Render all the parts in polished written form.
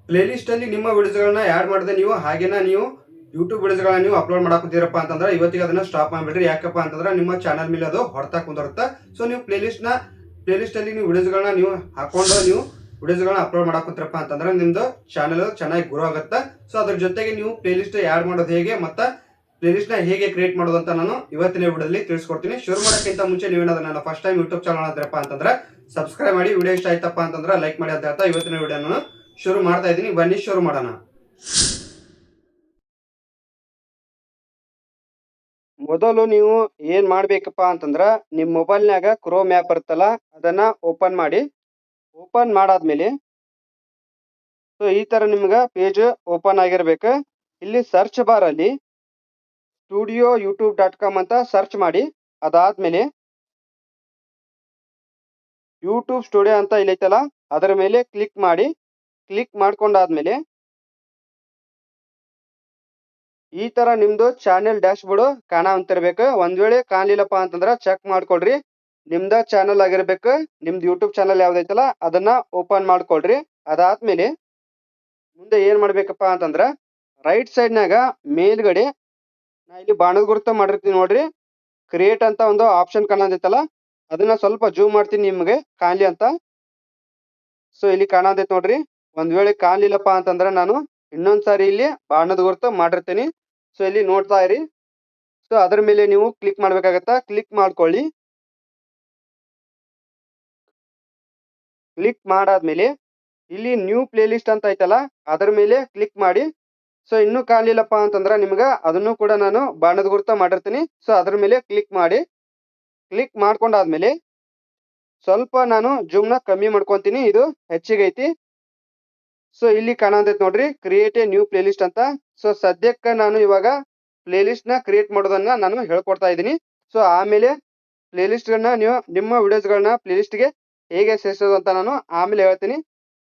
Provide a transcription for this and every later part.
Play list ಅಲ್ಲಿ ನಿಮ್ಮ ವಿಡಿಯೋಸ್ಗಳನ್ನ add ಮಾಡಿದೆ ನೀವು ಹಾಗೇನ ನೀವು ಯೂಟ್ಯೂಬ್ ವಿಡಿಯೋಸ್ಗಳನ್ನ ನೀವು ಅಪ್ಲೋಡ್ ಮಾಡಾಕುತ್ತೀರಪ್ಪ ಅಂತಂದ್ರೆ ಇವತ್ತಿಗೆ ಅದನ್ನ ಸ್ಟಾಪ್ ಮಾಡಿಬಿಡ್ರಿ. ಯಾಕಪ್ಪ ಅಂತಂದ್ರೆ ನಿಮ್ಮ ಚಾನಲ್ ಮೇಲೆ ಅದು ಹೊಡ್ತಾ ಕುಂದಿರುತ್ತೆ. ಸೊ ನೀವು ಪ್ಲೇ ಲಿಸ್ಟ್ ಅಲ್ಲಿ ನೀವು ವಿಡಿಯೋಸ್ಗಳನ್ನ ನೀವು ಹಾಕೊಂಡು ನೀವು ವಿಡಿಯೋಸ್ಗಳನ್ನ ಅಪ್ಲೋಡ್ ಮಾಡಾಕುತ್ತೀರಪ್ಪ ಅಂತಂದ್ರೆ ನಿಮ್ದು ಚಾನಲ್ ಚೆನ್ನಾಗಿ ಗ್ರೋ ಆಗುತ್ತೆ. ಸೊ ಅದ್ರ ಜೊತೆಗೆ ನೀವು ಪ್ಲೇ ಲಿಸ್ಟ್ ಆ್ಯಡ್ ಮಾಡೋದು ಹೇಗೆ ಮತ್ತೆ ಪ್ಲೇ ಲಿಸ್ಟ್ ನ ಹೇಗೆ ಕ್ರಿಯೇಟ್ ಮಾಡೋದು ಅಂತ ನಾನು ಇವತ್ತಿನ ವಿಡಿಯೋದಲ್ಲಿ ತಿಳಿಸ್ಕೊಡ್ತೀನಿ. ಶುರು ಮಾಡೋಕ್ಕಿಂತ ಮುಂಚೆ ನೀವೇನಾದ್ರೂ ನನ್ನ ಫಸ್ಟ್ ಟೈಮ್ ಯೂಟ್ಯೂಬ್ ಚಾನಲ್ ಆದ್ರಪ್ಪ ಅಂತಂದ್ರೆ ಸಬ್ಸ್ಕ್ರೈಬ್ ಮಾಡಿ, ವಿಡಿಯೋ ಇಷ್ಟ ಆಯ್ತಪ್ಪ ಅಂತಂದ್ರೆ ಲೈಕ್ ಮಾಡಿ ಅಂತ ಹೇಳ್ತಾ ಇವತ್ತಿನ ವಿಡಿಯೋ ನಾನು ಶುರು ಮಾಡ್ತಾ ಇದ್ದೀನಿ. ಬನ್ನಿ ಶುರು ಮಾಡೋಣ. ಮೊದಲು ನೀವು ಏನ್ ಮಾಡ್ಬೇಕಪ್ಪ ಅಂತಂದ್ರ ನಿಮ್ ಮೊಬೈಲ್ನಾಗ ಕ್ರೋಮ್ ಆ್ಯಪ್ ಬರುತ್ತಲ್ಲ ಅದನ್ನ ಓಪನ್ ಮಾಡಿ. ಓಪನ್ ಮಾಡಾದ್ಮೇಲೆ ಸೊ ಈ ತರ ನಿಮ್ಗ ಪೇಜ್ ಓಪನ್ ಆಗಿರ್ಬೇಕು. ಇಲ್ಲಿ ಸರ್ಚ್ ಬಾರ್ ಅಲ್ಲಿ studio.youtube.com ಅಂತ ಸರ್ಚ್ ಮಾಡಿ. ಅದಾದ್ಮೇಲೆ ಯೂಟ್ಯೂಬ್ ಸ್ಟುಡಿಯೋ ಅಂತ ಇಲ್ಲೈತಲ್ಲ ಅದರ ಮೇಲೆ ಕ್ಲಿಕ್ ಮಾಡಿ. ಕ್ಲಿಕ್ ಮಾಡ್ಕೊಂಡಾದ್ಮೇಲೆ ಈ ತರ ನಿಮ್ದು ಚಾನೆಲ್ ಡ್ಯಾಶ್ ಬೋರ್ಡ್ ಕಾಣಂತಿರ್ಬೇಕು. ಒಂದ್ ವೇಳೆ ಕಾಣ್ಲಿಲ್ಲಪ್ಪ ಅಂತಂದ್ರ ಚೆಕ್ ಮಾಡ್ಕೊಳ್ರಿ. ನಿಮ್ದ ಚಾನಲ್ ಆಗಿರ್ಬೇಕು, ನಿಮ್ದು ಯೂಟ್ಯೂಬ್ ಚಾನಲ್ ಯಾವ್ದೈತಲ್ಲ ಅದನ್ನ ಓಪನ್ ಮಾಡ್ಕೊಳ್ರಿ. ಅದಾದ್ಮೇಲೆ ಮುಂದೆ ಏನ್ ಮಾಡ್ಬೇಕಪ್ಪ ಅಂತಂದ್ರ ರೈಟ್ ಸೈಡ್ನಾಗ ಮೇಲ್ಗಡೆ ನಾ ಇಲ್ಲಿ ಬಾಣದ ಗುರುತ ಮಾಡಿರ್ತೀನಿ ನೋಡ್ರಿ. ಕ್ರಿಯೇಟ್ ಅಂತ ಒಂದು ಆಪ್ಷನ್ ಕಾಣತೈತಲ್ಲ ಅದನ್ನ ಸ್ವಲ್ಪ ಜೂಮ್ ಮಾಡ್ತೀನಿ ನಿಮ್ಗೆ ಕಾಣ್ಲಿ ಅಂತ. ಸೊ ಇಲ್ಲಿ ಕಾಣತೈತಿ ನೋಡ್ರಿ. ಒಂದ್ ವೇಳೆ ಕಾಣ್ಲಿಲ್ಲಪ್ಪ ಅಂತಂದ್ರ ನಾನು ಇನ್ನೊಂದ್ಸಾರಿ ಇಲ್ಲಿ ಬಾಣದ ಗುರುತು ಮಾಡಿರ್ತೀನಿ. ಸೊ ಇಲ್ಲಿ ನೋಡ್ತಾ ಇರಿ. ಸೊ ಅದ್ರ ಮೇಲೆ ನೀವು ಕ್ಲಿಕ್ ಮಾಡ್ಬೇಕಾಗತ್ತಾ. ಕ್ಲಿಕ್ ಮಾಡ್ಕೊಳ್ಳಿ. ಕ್ಲಿಕ್ ಮಾಡಾದ್ಮೇಲೆ ಇಲ್ಲಿ ನ್ಯೂ ಪ್ಲೇ ಲಿಸ್ಟ್ ಅಂತ ಐತಲ್ಲ ಅದ್ರ ಮೇಲೆ ಕ್ಲಿಕ್ ಮಾಡಿ. ಸೊ ಇನ್ನೂ ಕಾಣ್ಲಿಲ್ಲಪ್ಪ ಅಂತಂದ್ರ ನಿಮ್ಗ ಅದನ್ನು ಕೂಡ ನಾನು ಬಾಣದ ಗುರುತ ಮಾಡಿರ್ತೀನಿ. ಸೊ ಅದ್ರ ಮೇಲೆ ಕ್ಲಿಕ್ ಮಾಡಿ. ಕ್ಲಿಕ್ ಮಾಡ್ಕೊಂಡಾದ್ಮೇಲೆ ಸ್ವಲ್ಪ ನಾನು ಜೂಮ್ನ ಕಮ್ಮಿ ಮಾಡ್ಕೊಂತೀನಿ, ಇದು ಹೆಚ್ಚಿಗೆ ಐತಿ. ಸೊ ಇಲ್ಲಿ ಕಾಣತೈತಿ ನೋಡ್ರಿ create A new play list ಅಂತ. ಸೊ ಸದ್ಯಕ್ಕೆ ನಾನು ಇವಾಗ ಪ್ಲೇ ಲಿಸ್ಟ್ ನ ಕ್ರಿಯೇಟ್ ಮಾಡೋದನ್ನ ನಾನು ಹೇಳ್ಕೊಡ್ತಾ ಇದ್ದೀನಿ. ಸೊ ಆಮೇಲೆ ಪ್ಲೇ ಲಿಸ್ಟ್ ಗಳನ್ನ ನೀವು ನಿಮ್ಮ ವಿಡಿಯೋಸ್ಗಳನ್ನ ಪ್ಲೇ ಲಿಸ್ಟ್ ಗೆ ಹೇಗೆ ಸೇರಿಸೋದು ಅಂತ ನಾನು ಆಮೇಲೆ ಹೇಳ್ತೀನಿ.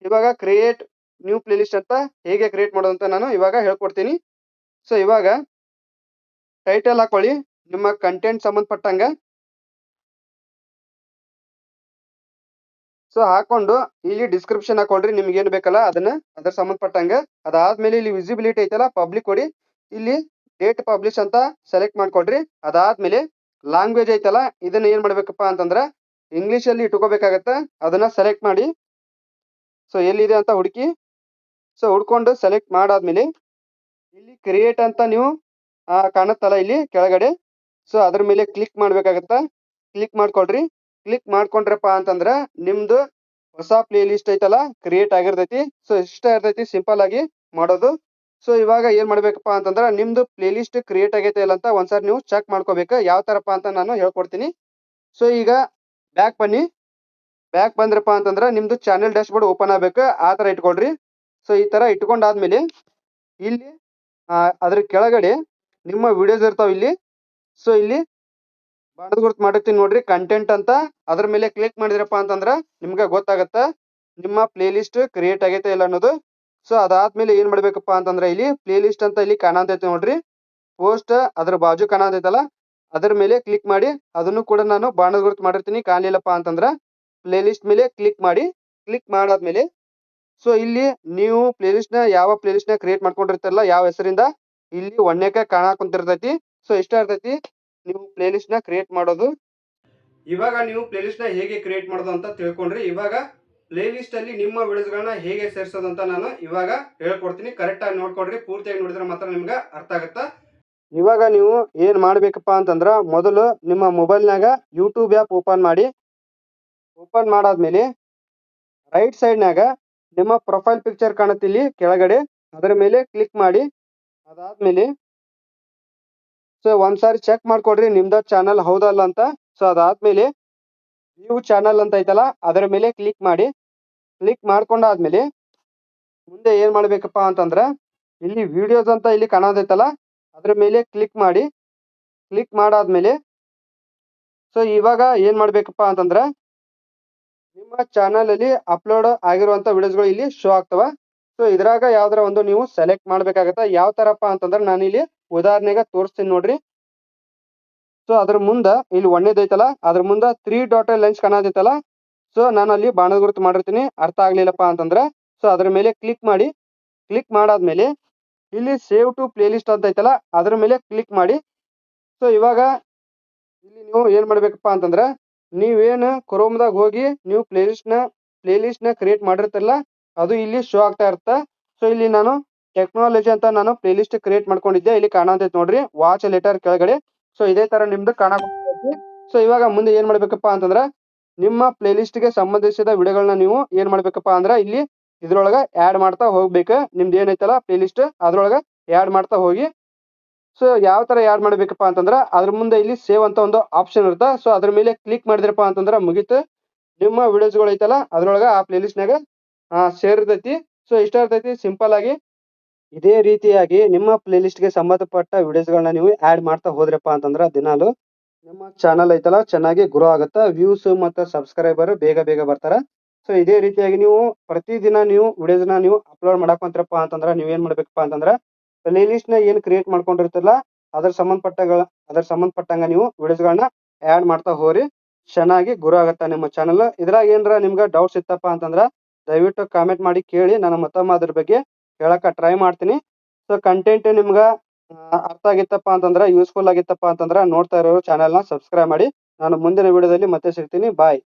ಇವಾಗ ಕ್ರಿಯೇಟ್ ನ್ಯೂ ಪ್ಲೇ ಲಿಸ್ಟ್ ಅಂತ ಹೇಗೆ ಕ್ರಿಯೇಟ್ ಮಾಡೋದು ಅಂತ ನಾನು ಇವಾಗ ಹೇಳ್ಕೊಡ್ತೀನಿ. ಸೊ ಇವಾಗ ಟೈಟಲ್ ಹಾಕೊಳ್ಳಿ ನಿಮ್ಮ ಕಂಟೆಂಟ್ ಸಂಬಂಧಪಟ್ಟಂಗ. ಸೊ ಹಾಕೊಂಡು ಇಲ್ಲಿ ಡಿಸ್ಕ್ರಿಪ್ಷನ್ ಹಾಕೊಳ್ರಿ ನಿಮ್ಗೆ ಏನ್ ಬೇಕಲ್ಲ ಅದನ್ನ ಅದ್ರ ಸಂಬಂಧಪಟ್ಟಂಗ. ಅದಾದ್ಮೇಲೆ ಇಲ್ಲಿ ವಿಸಿಬಿಲಿಟಿ ಐತಲ್ಲ ಪಬ್ಲಿಕ್ ಕೊಡಿ. ಇಲ್ಲಿ ಡೇಟ್ ಪಬ್ಲಿಷ್ ಅಂತ ಸೆಲೆಕ್ಟ್ ಮಾಡ್ಕೊಳ್ರಿ. ಅದಾದ್ಮೇಲೆ ಲ್ಯಾಂಗ್ವೇಜ್ ಐತಲ್ಲ ಇದನ್ನ ಏನ್ ಮಾಡ್ಬೇಕಪ್ಪ ಅಂತಂದ್ರ ಇಂಗ್ಲಿಷ್ ಅಲ್ಲಿ ಇಟ್ಕೋಬೇಕಾಗತ್ತ. ಅದನ್ನ ಸೆಲೆಕ್ಟ್ ಮಾಡಿ. ಸೊ ಎಲ್ಲಿದೆ ಅಂತ ಹುಡುಕಿ. ಸೊ ಹುಡ್ಕೊಂಡು ಸೆಲೆಕ್ಟ್ ಮಾಡಾದ್ಮೇಲೆ ಇಲ್ಲಿ ಕ್ರಿಯೇಟ್ ಅಂತ ನೀವು ಕಾಣುತ್ತಲ್ಲ ಇಲ್ಲಿ ಕೆಳಗಡೆ. ಸೊ ಅದ್ರ ಮೇಲೆ ಕ್ಲಿಕ್ ಮಾಡ್ಬೇಕಾಗತ್ತ. ಕ್ಲಿಕ್ ಮಾಡ್ಕೊಳ್ರಿ. ಕ್ಲಿಕ್ ಮಾಡ್ಕೊಂಡ್ರಪ್ಪ ಅಂತಂದ್ರ ನಿಮ್ದು ಹೊಸ ಪ್ಲೇ ಲಿಸ್ಟ್ ಐತಲ್ಲ ಕ್ರಿಯೇಟ್ ಆಗಿರ್ತೈತಿ. ಸೊ ಇಷ್ಟ ಇರ್ತೈತಿ ಸಿಂಪಲ್ ಆಗಿ ಮಾಡೋದು. ಸೊ ಇವಾಗ ಏನ್ ಮಾಡ್ಬೇಕಪ್ಪ ಅಂತಂದ್ರ ನಿಮ್ದು ಪ್ಲೇ ಲಿಸ್ಟ್ ಕ್ರಿಯೇಟ್ ಆಗೈತೆ ಇಲ್ಲ ಅಂತ ಒಂದ್ಸಾರಿ ನೀವು ಚೆಕ್ ಮಾಡ್ಕೋಬೇಕು. ಯಾವ ತರಪ್ಪ ಅಂತ ನಾನು ಹೇಳ್ಕೊಡ್ತೀನಿ. ಸೊ ಈಗ ಬ್ಯಾಕ್ ಬನ್ನಿ. ಬ್ಯಾಕ್ ಬಂದ್ರಪ್ಪ ಅಂತಂದ್ರ ನಿಮ್ದು ಚಾನೆಲ್ ಡ್ಯಾಶ್ ಬೋರ್ಡ್ ಓಪನ್ ಆಗ್ಬೇಕು. ಆ ತರ ಇಟ್ಕೊಳ್ರಿ. ಸೊ ಈ ತರ ಇಟ್ಕೊಂಡಾದ್ಮೇಲೆ ಇಲ್ಲಿ ಅದ್ರ ಕೆಳಗಡೆ ನಿಮ್ಮ ವಿಡಿಯೋಸ್ ಇರ್ತಾವ ಇಲ್ಲಿ. ಸೊ ಇಲ್ಲಿ ಬಾಣದ ಗುರುತು ಮಾಡಿರ್ತೀನಿ ನೋಡ್ರಿ ಕಂಟೆಂಟ್ ಅಂತ. ಅದ್ರ ಮೇಲೆ ಕ್ಲಿಕ್ ಮಾಡಿದ್ರಪ್ಪ ಅಂತಂದ್ರ ನಿಮ್ಗೆ ಗೊತ್ತಾಗತ್ತ ನಿಮ್ಮ ಪ್ಲೇ ಲಿಸ್ಟ್ ಕ್ರಿಯೇಟ್ ಆಗೈತೆ ಇಲ್ಲ ಅನ್ನೋದು. ಸೊ ಅದಾದ್ಮೇಲೆ ಏನ್ ಮಾಡ್ಬೇಕಪ್ಪ ಅಂತಂದ್ರ ಇಲ್ಲಿ ಪ್ಲೇ ಲಿಸ್ಟ್ ಅಂತ ಇಲ್ಲಿ ಕಾಣತೈತಿ ನೋಡ್ರಿ. ಪೋಸ್ಟ್ ಅದ್ರ ಬಾಜು ಕಾಣತೈತಲ್ಲ ಅದ್ರ ಮೇಲೆ ಕ್ಲಿಕ್ ಮಾಡಿ. ಅದನ್ನು ಕೂಡ ನಾನು ಬಾಣದ ಗುರುತು ಮಾಡಿರ್ತೀನಿ. ಕಾಣ್ಲಿಲ್ಲಪ್ಪ ಅಂತಂದ್ರ ಪ್ಲೇ ಲಿಸ್ಟ್ ಮೇಲೆ ಕ್ಲಿಕ್ ಮಾಡಿ. ಕ್ಲಿಕ್ ಮಾಡಾದ್ಮೇಲೆ ಸೊ ಇಲ್ಲಿ ನೀವು ಪ್ಲೇ ಲಿಸ್ಟ್ ನ ಯಾವ ಪ್ಲೇ ಲಿಸ್ಟ್ ನ ಕ್ರಿಯೇಟ್ ಮಾಡ್ಕೊಂಡಿರ್ತಾರಲ್ಲ ಯಾವ ಹೆಸರಿಂದ ಇಲ್ಲಿ ಒಣ್ಣೆಕ ಕಾಣಕುಂತಿರ್ತೈತಿ. ಸೊ ಇಷ್ಟ ಇರ್ತೈತಿ ನೀವು ಪ್ಲೇ ಲಿಸ್ಟ್ ನ ಕ್ರಿಯೇಟ್ ಮಾಡೋದು. ಇವಾಗ ನೀವು ಪ್ಲೇ ಲಿಸ್ಟ್ ನ ಹೇಗೆ ಕ್ರಿಯೇಟ್ ಮಾಡೋದು ಅಂತ ತಿಳ್ಕೊಂಡ್ರಿ. ಇವಾಗ ಪ್ಲೇ ಲಿಸ್ಟ್ ಅಲ್ಲಿ ನಿಮ್ಮ ವಿಡಿಯೋಸ್ ಗಳನ್ನ ಹೇಗೆ ಸೇರಿಸೋದು ಅಂತ ನಾನು ಇವಾಗ ಹೇಳ್ಕೊಡ್ತೀನಿ. ಕರೆಕ್ಟ್ ಆಗಿ ನೋಡ್ಕೊಡ್ರಿ. ಪೂರ್ತಿಯಾಗಿ ನೋಡಿದ್ರೆ ಮಾತ್ರ ನಿಮ್ಗೆ ಅರ್ಥ ಆಗುತ್ತಾ. ಇವಾಗ ನೀವು ಏನ್ ಮಾಡ್ಬೇಕಪ್ಪ ಅಂತಂದ್ರ ಮೊದಲು ನಿಮ್ಮ ಮೊಬೈಲ್ನಾಗ ಯೂಟ್ಯೂಬ್ ಆ್ಯಪ್ ಓಪನ್ ಮಾಡಿ. ಓಪನ್ ಮಾಡಾದ್ಮೇಲೆ ರೈಟ್ ಸೈಡ್ನಾಗ ನಿಮ್ಮ ಪ್ರೊಫೈಲ್ ಪಿಕ್ಚರ್ ಕಾಣುತ್ತಿಲ್ಲಿ ಕೆಳಗಡೆ ಅದರ ಮೇಲೆ ಕ್ಲಿಕ್ ಮಾಡಿ. ಅದಾದ್ಮೇಲೆ ಸೊ ಒಂದ್ಸಾರಿ ಚೆಕ್ ಮಾಡ್ಕೊಡ್ರಿ ನಿಮ್ದ ಚಾನಲ್ ಹೌದಲ್ಲ ಅಂತ. ಸೊ ಅದಾದ್ಮೇಲೆ ವ್ಯೂ ಚಾನಲ್ ಅಂತ ಐತಲ್ಲ ಅದರ ಮೇಲೆ ಕ್ಲಿಕ್ ಮಾಡಿ. ಕ್ಲಿಕ್ ಮಾಡ್ಕೊಂಡಾದ್ಮೇಲೆ ಮುಂದೆ ಏನ್ ಮಾಡ್ಬೇಕಪ್ಪ ಅಂತಂದ್ರ ಇಲ್ಲಿ ವಿಡಿಯೋಸ್ ಅಂತ ಇಲ್ಲಿ ಕಾಣೋದೈತಲ್ಲ ಅದ್ರ ಮೇಲೆ ಕ್ಲಿಕ್ ಮಾಡಿ. ಕ್ಲಿಕ್ ಮಾಡಾದ್ಮೇಲೆ ಸೊ ಇವಾಗ ಏನ್ ಮಾಡ್ಬೇಕಪ್ಪ ಅಂತಂದ್ರ ನಿಮ್ಮ ಚಾನಲ್ ಅಲ್ಲಿ ಅಪ್ಲೋಡ್ ಆಗಿರುವಂತ ವಿಡಿಯೋಸ್ಗಳು ಇಲ್ಲಿ ಶೋ ಆಗ್ತವ. ಸೊ ಇದ್ರಾಗ ಯಾವ್ದಾರ ಒಂದು ನೀವು ಸೆಲೆಕ್ಟ್ ಮಾಡ್ಬೇಕಾಗತ್ತ. ಯಾವ ತರಪ್ಪ ಅಂತಂದ್ರ ನಾನು ಇಲ್ಲಿ ಉದಾಹರಣೆಗೆ ತೋರಿಸ್ತೀನಿ ನೋಡ್ರಿ. ಸೊ ಅದ್ರ ಮುಂದ ಇಲ್ಲಿ ಒಣ್ಣೆದೈತಲ್ಲ ಅದ್ರ ಮುಂದ 3 ಡಾಟ್ ಲೈನ್ಸ್ ಕಾಣತೈತಲ್ಲ. ಸೊ ನಾನು ಅಲ್ಲಿ ಬಾಣದ ಗುರುತು ಮಾಡಿರ್ತೀನಿ. ಅರ್ಥ ಆಗ್ಲಿಲ್ಲಪ್ಪ ಅಂತಂದ್ರ ಸೊ ಅದ್ರ ಮೇಲೆ ಕ್ಲಿಕ್ ಮಾಡಿ. ಕ್ಲಿಕ್ ಮಾಡಾದ್ಮೇಲೆ ಇಲ್ಲಿ ಸೇವ್ ಟು ಪ್ಲೇ ಲಿಸ್ಟ್ ಅಂತ ಐತಲ್ಲ ಅದ್ರ ಮೇಲೆ ಕ್ಲಿಕ್ ಮಾಡಿ. ಸೊ ಇವಾಗ ಇಲ್ಲಿ ನೀವು ಏನ್ ಮಾಡ್ಬೇಕಪ್ಪ ಅಂತಂದ್ರ ನೀವೇನು ಕ್ರೋಮ್ದಾಗ ಹೋಗಿ ನೀವು ಪ್ಲೇ ಲಿಸ್ಟ್ ನ ಕ್ರಿಯೇಟ್ ಮಾಡಿರ್ತಿರಲ್ಲ ಅದು ಇಲ್ಲಿ ಶೋ ಆಗ್ತಾ ಇರುತ್ತೆ. ಸೊ ಇಲ್ಲಿ ನಾನು ಟೆಕ್ನಾಲಜಿ ಅಂತ ನಾನು ಪ್ಲೇ ಲಿಸ್ಟ್ ಕ್ರಿಯೇಟ್ ಮಾಡ್ಕೊಂಡಿದ್ದೆ, ಇಲ್ಲಿ ಕಾಣತೈತಿ ನೋಡ್ರಿ ವಾಚ್ ಲೆಟರ್ ಕೆಳಗಡೆ. ಸೊ ಇದೇ ತರ ನಿಮ್ದು ಕಾಣಕತ್ತೈತಿ. ಸೊ ಇವಾಗ ಮುಂದೆ ಏನ್ ಮಾಡ್ಬೇಕಪ್ಪ ಅಂತಂದ್ರ ನಿಮ್ಮ ಪ್ಲೇ ಲಿಸ್ಟ್ ಗೆ ಸಂಬಂಧಿಸಿದ ವಿಡಿಯೋಗಳನ್ನ ನೀವು ಏನ್ ಮಾಡ್ಬೇಕಪ್ಪ ಅಂದ್ರ ಇಲ್ಲಿ ಇದ್ರೊಳಗ ಆಡ್ ಮಾಡ್ತಾ ಹೋಗ್ಬೇಕು. ನಿಮ್ದು ಏನೈತಲ್ಲ ಪ್ಲೇ ಲಿಸ್ಟ್ ಅದ್ರೊಳಗ ಆಡ್ ಮಾಡ್ತಾ ಹೋಗಿ. ಸೊ ಯಾವ ತರ ಆಡ್ ಮಾಡ್ಬೇಕಪ್ಪ ಅಂತಂದ್ರ ಅದ್ರ ಮುಂದೆ ಇಲ್ಲಿ ಸೇವ್ ಅಂತ ಒಂದು ಆಪ್ಷನ್ ಇರುತ್ತೆ. ಸೊ ಅದ್ರ ಮೇಲೆ ಕ್ಲಿಕ್ ಮಾಡಿದ್ರಪ್ಪ ಅಂತಂದ್ರ ಮುಗೀತು, ನಿಮ್ಮ ವಿಡಿಯೋಸ್ಗಳು ಐತಲ್ಲ ಅದ್ರೊಳಗ ಆ ಪ್ಲೇ ಲಿಸ್ಟ್ ನಾಗ ಸೇರಿರ್ತೈತಿ. ಸೊ ಇಷ್ಟ ಇರ್ತೈತಿ ಸಿಂಪಲ್ ಆಗಿ. ಇದೇ ರೀತಿಯಾಗಿ ನಿಮ್ಮ ಪ್ಲೇ ಲಿಸ್ಟ್ ಗೆ ಸಂಬಂಧಪಟ್ಟ ವಿಡಿಯೋಸ್ಗಳನ್ನ ನೀವು ಆಡ್ ಮಾಡ್ತಾ ಹೋದ್ರಪ್ಪ ಅಂತಂದ್ರ ದಿನಾಲು ನಿಮ್ಮ ಚಾನಲ್ ಐತಲ್ಲ ಚೆನ್ನಾಗಿ ಗ್ರೋ ಆಗುತ್ತೆ. ವ್ಯೂಸ್ ಮತ್ತು ಸಬ್ಸ್ಕ್ರೈಬರ್ ಬೇಗ ಬೇಗ ಬರ್ತಾರ. ಸೊ ಇದೇ ರೀತಿಯಾಗಿ ನೀವು ಪ್ರತಿದಿನ ನೀವು ವಿಡಿಯೋಸ್ನ ನೀವು ಅಪ್ಲೋಡ್ ಮಾಡಕೊಂತ್ರಪ್ಪ ಅಂತಂದ್ರ ನೀವ್ ಏನ್ ಮಾಡ್ಬೇಕಪ್ಪ ಅಂತಂದ್ರ ಪ್ಲೇ ಲಿಸ್ಟ್ ನ ಏನ್ ಕ್ರಿಯೇಟ್ ಮಾಡ್ಕೊಂಡಿರ್ತಿರಲ್ಲ ಅದ್ರ ಸಂಬಂಧಪಟ್ಟಂಗ ನೀವು ವಿಡಿಯೋಸ್ಗಳನ್ನ ಆಡ್ ಮಾಡ್ತಾ ಹೋರಿ. ಚೆನ್ನಾಗಿ ಗ್ರೋ ಆಗತ್ತ ನಿಮ್ಮ ಚಾನಲ್. ಇದ್ರಾಗ ಏನ್ರ ನಿಮ್ಗ ಡೌಟ್ಸ್ ಇತ್ತಪ್ಪ ಅಂತಂದ್ರ ದಯವಿಟ್ಟು ಕಾಮೆಂಟ್ ಮಾಡಿ ಕೇಳಿ, ನಾನು ಮತ್ತೊಮ್ಮೆ ಅದ್ರ ಬಗ್ಗೆ ಹೇಳಕ ಟ್ರೈ ಮಾಡ್ತೀನಿ. ಸೊ ಕಂಟೆಂಟ್ ನಿಮ್ಗ ಅರ್ಥ ಆಗಿತ್ತಪ್ಪ ಅಂತಂದ್ರ ಯೂಸ್ಫುಲ್ ಆಗಿತ್ತಪ್ಪ ಅಂತಂದ್ರ ನೋಡ್ತಾ ಇರೋರು ಚಾನಲ್ ನ ಸಬ್ಸ್ಕ್ರೈಬ್ ಮಾಡಿ. ನಾನು ಮುಂದಿನ ವಿಡಿಯೋದಲ್ಲಿ ಮತ್ತೆ ಸಿಗ್ತೀನಿ. ಬಾಯ್.